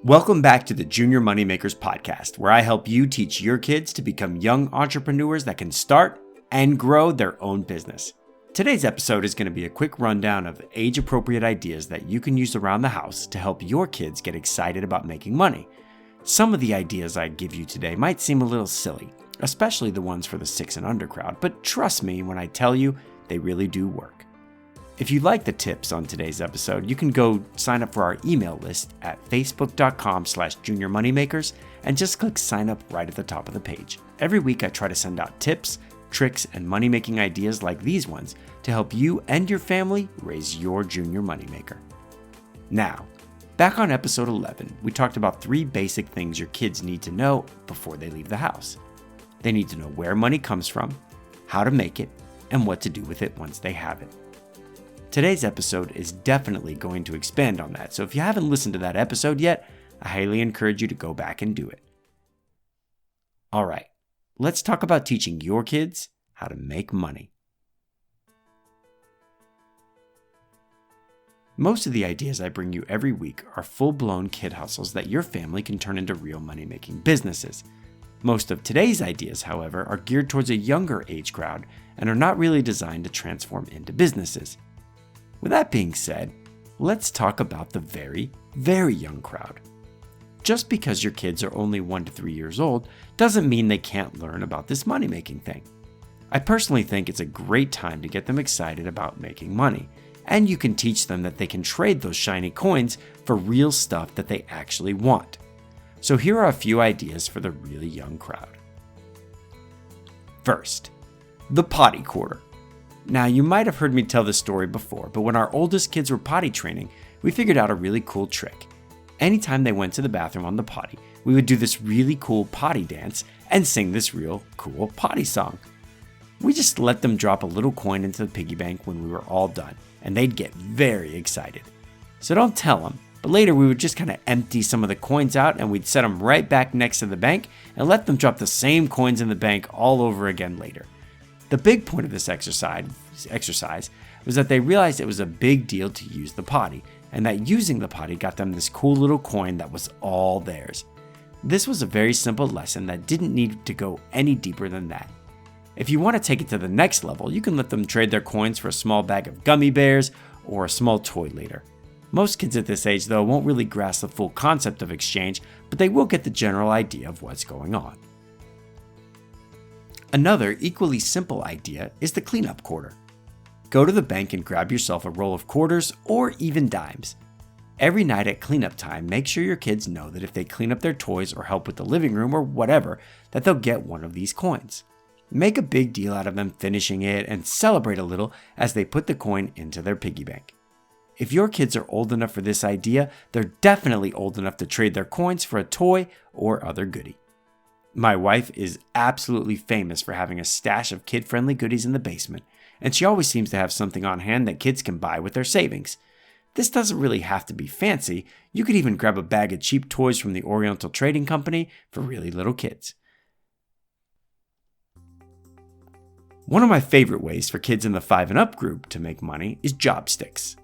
Welcome back to the Junior Moneymakers podcast, where I help you teach your kids to become young entrepreneurs that can start and grow their own business. Today's episode is going to be a quick rundown of age-appropriate ideas that you can use around the house to help your kids get excited about making money. Some of the ideas I give you today might seem a little silly, especially the ones for the 6 and under crowd, but trust me when I tell you, they really do work. If you like the tips on today's episode, you can go sign up for our email list at facebook.com/juniormoneymakers and just click sign up right at the top of the page. Every week I try to send out tips, tricks, and money-making ideas like these ones to help you and your family raise your junior moneymaker. Now, back on episode 11, we talked about 3 basic things your kids need to know before they leave the house. They need to know where money comes from, how to make it, and what to do with it once they have it. Today's episode is definitely going to expand on that, so if you haven't listened to that episode yet, I highly encourage you to go back and do it. All right, let's talk about teaching your kids how to make money. Most of the ideas I bring you every week are full-blown kid hustles that your family can turn into real money-making businesses. Most of today's ideas, however, are geared towards a younger age crowd and are not really designed to transform into businesses. With that being said, let's talk about the very, very young crowd. Just because your kids are only 1 to 3 years old doesn't mean they can't learn about this money-making thing. I personally think it's a great time to get them excited about making money, and you can teach them that they can trade those shiny coins for real stuff that they actually want. So here are a few ideas for the really young crowd. First, the potty quarter. Now, you might have heard me tell this story before, but when our oldest kids were potty training, we figured out a really cool trick. Anytime they went to the bathroom on the potty, we would do this really cool potty dance and sing this real cool potty song. We just let them drop a little coin into the piggy bank when we were all done, and they'd get very excited. So don't tell them, but later we would just kind of empty some of the coins out and we'd set them right back next to the bank and let them drop the same coins in the bank all over again later. The big point of this exercise was that they realized it was a big deal to use the potty, and that using the potty got them this cool little coin that was all theirs. This was a very simple lesson that didn't need to go any deeper than that. If you want to take it to the next level, you can let them trade their coins for a small bag of gummy bears or a small toy later. Most kids at this age, though, won't really grasp the full concept of exchange, but they will get the general idea of what's going on. Another equally simple idea is the cleanup quarter. Go to the bank and grab yourself a roll of quarters or even dimes. Every night at cleanup time, make sure your kids know that if they clean up their toys or help with the living room or whatever, that they'll get one of these coins. Make a big deal out of them finishing it and celebrate a little as they put the coin into their piggy bank. If your kids are old enough for this idea, they're definitely old enough to trade their coins for a toy or other goodie. My wife is absolutely famous for having a stash of kid-friendly goodies in the basement, and she always seems to have something on hand that kids can buy with their savings. This doesn't really have to be fancy. You could even grab a bag of cheap toys from the Oriental Trading Company for really little kids. One of my favorite ways for kids in the 5 and up group to make money is job sticks.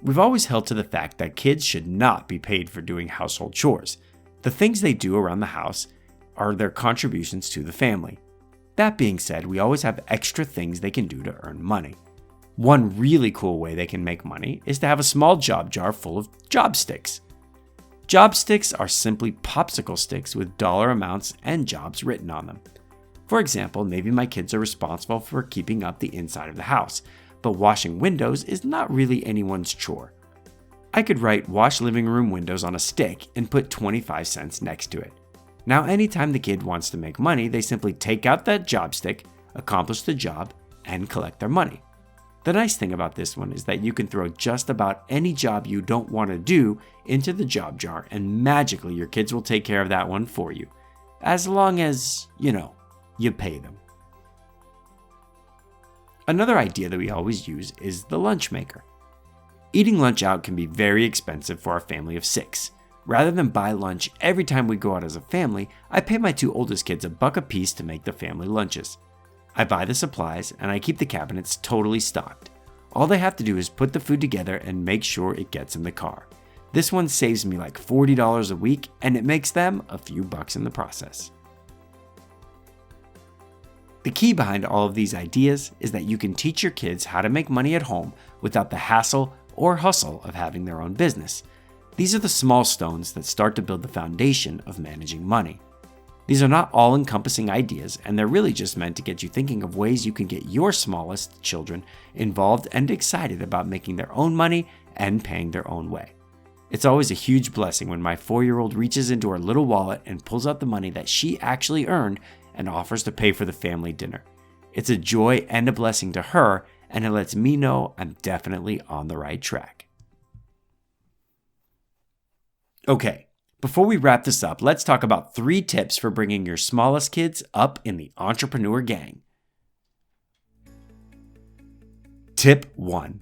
We've always held to the fact that kids should not be paid for doing household chores. The things they do around the house are their contributions to the family. That being said, we always have extra things they can do to earn money. One really cool way they can make money is to have a small job jar full of job sticks. Job sticks are simply popsicle sticks with dollar amounts and jobs written on them. For example, maybe my kids are responsible for keeping up the inside of the house, but washing windows is not really anyone's chore. I could write wash living room windows on a stick and put 25 cents next to it. Now, anytime the kid wants to make money, they simply take out that job stick, accomplish the job, and collect their money. The nice thing about this one is that you can throw just about any job you don't want to do into the job jar, and magically your kids will take care of that one for you, as long as, you pay them. Another idea that we always use is the lunch maker. Eating lunch out can be very expensive for our family of 6. Rather than buy lunch every time we go out as a family, I pay my 2 oldest kids $1 a piece to make the family lunches. I buy the supplies and I keep the cabinets totally stocked. All they have to do is put the food together and make sure it gets in the car. This one saves me like $40 a week, and it makes them a few bucks in the process. The key behind all of these ideas is that you can teach your kids how to make money at home without the hassle or hustle of having their own business. These are the small stones that start to build the foundation of managing money. These are not all-encompassing ideas, and they're really just meant to get you thinking of ways you can get your smallest children involved and excited about making their own money and paying their own way. It's always a huge blessing when my 4-year-old reaches into her little wallet and pulls out the money that she actually earned and offers to pay for the family dinner. It's a joy and a blessing to her, and it lets me know I'm definitely on the right track. Okay, before we wrap this up, let's talk about 3 tips for bringing your smallest kids up in the entrepreneur gang. Tip 1.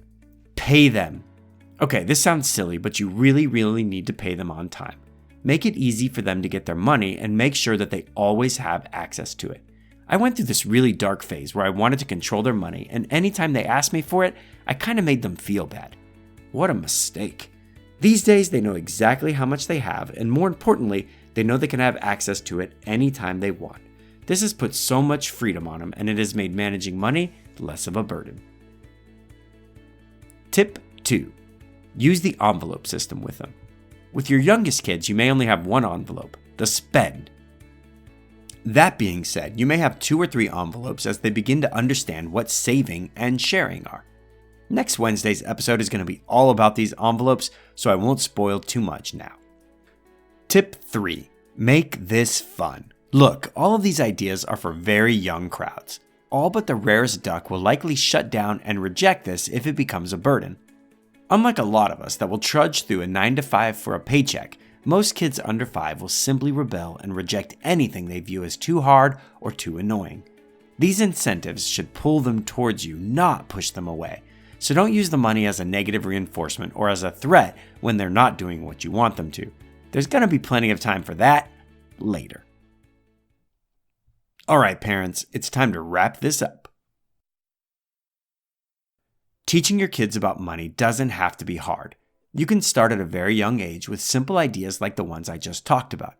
Pay them. Okay, this sounds silly, but you really need to pay them on time. Make it easy for them to get their money and make sure that they always have access to it. I went through this really dark phase where I wanted to control their money, and anytime they asked me for it, I kind of made them feel bad. What a mistake. These days, they know exactly how much they have, and more importantly, they know they can have access to it anytime they want. This has put so much freedom on them, and it has made managing money less of a burden. Tip 2. Use the envelope system with them. With your youngest kids, you may only have one envelope, the spend. That being said, you may have 2 or 3 envelopes as they begin to understand what saving and sharing are. Next Wednesday's episode is going to be all about these envelopes, so I won't spoil too much now. Tip 3. Make this fun. Look, all of these ideas are for very young crowds. All but the rarest duck will likely shut down and reject this if it becomes a burden. Unlike a lot of us that will trudge through a 9-to-5 for a paycheck, most kids under 5 will simply rebel and reject anything they view as too hard or too annoying. These incentives should pull them towards you, not push them away. So don't use the money as a negative reinforcement or as a threat when they're not doing what you want them to. There's going to be plenty of time for that later. All right, parents, it's time to wrap this up. Teaching your kids about money doesn't have to be hard. You can start at a very young age with simple ideas like the ones I just talked about.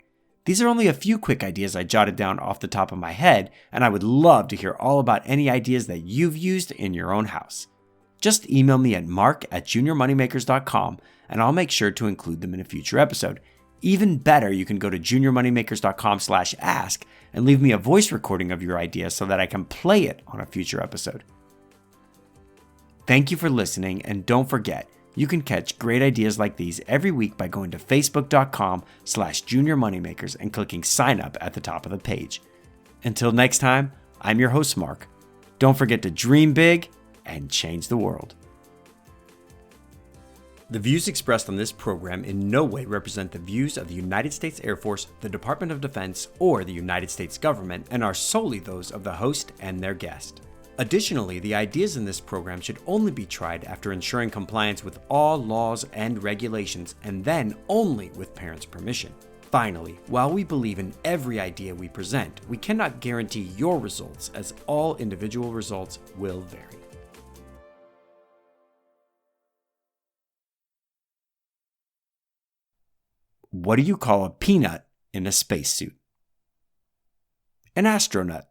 These are only a few quick ideas I jotted down off the top of my head, and I would love to hear all about any ideas that you've used in your own house. Just email me at mark@juniormoneymakers.com, and I'll make sure to include them in a future episode. Even better, you can go to juniormoneymakers.com/ask and leave me a voice recording of your idea so that I can play it on a future episode. Thank you for listening, and don't forget, you can catch great ideas like these every week by going to facebook.com/juniormoneymakers and clicking sign up at the top of the page. Until next time, I'm your host, Mark. Don't forget to dream big and change the world. The views expressed on this program in no way represent the views of the United States Air Force, the Department of Defense, or the United States government, and are solely those of the host and their guest. Additionally, the ideas in this program should only be tried after ensuring compliance with all laws and regulations, and then only with parents' permission. Finally, while we believe in every idea we present, we cannot guarantee your results, as all individual results will vary. What do you call a peanut in a spacesuit? An astronaut.